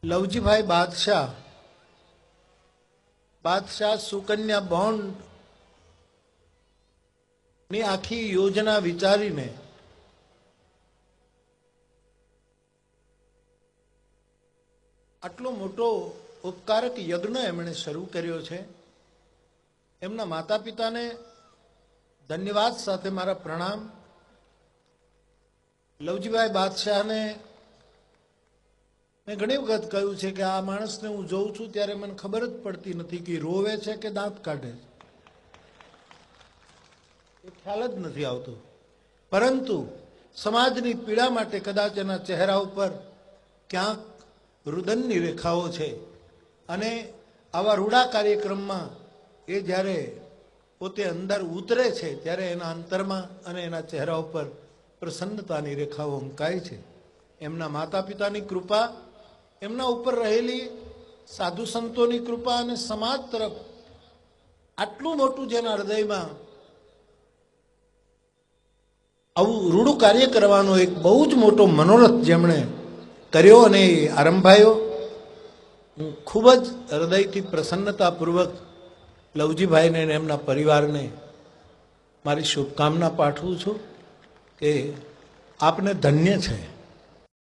લવજીભાઈ બાદશાહ સુકન્યા બોન્ડ ની આખી યોજના વિચારીને આટલો મોટો ઉપકારક યજ્ઞ એમણે શરૂ કર્યો છે। એમના માતા પિતાને ધન્યવાદ સાથે મારા પ્રણામ। લવજીભાઈ બાદશાહને મેં ઘણી વખત કહ્યું છે કે આ માણસને હું જોઉં છું ત્યારે મને ખબર જ પડતી નથી કે રોવે છે કે દાંત કાઢે છે, એ ખ્યાલ જ નથી આવતો। પરંતુ સમાજની પીડા માટે કદાચ એના ચહેરા ઉપર ક્યાંક રુદનની રેખાઓ છે અને આવા રૂડા કાર્યક્રમમાં એ જ્યારે પોતે અંદર ઉતરે છે ત્યારે એના અંતરમાં અને એના ચહેરા ઉપર પ્રસન્નતાની રેખાઓ અંકાય છે। એમના માતા પિતાની કૃપા, એમના ઉપર રહેલી સાધુ સંતોની કૃપા અને સમાજ તરફ આટલું મોટું જેના હૃદયમાં આવું રૂડું કાર્ય કરવાનો એક બહુ જ મોટો મનોરથ જેમણે કર્યો અને આરંભાયો, હું ખૂબ જ હૃદયથી પ્રસન્નતાપૂર્વક લવજીભાઈને અને એમના પરિવારને મારી શુભકામના પાઠવું છું કે આપને ધન્ય છે।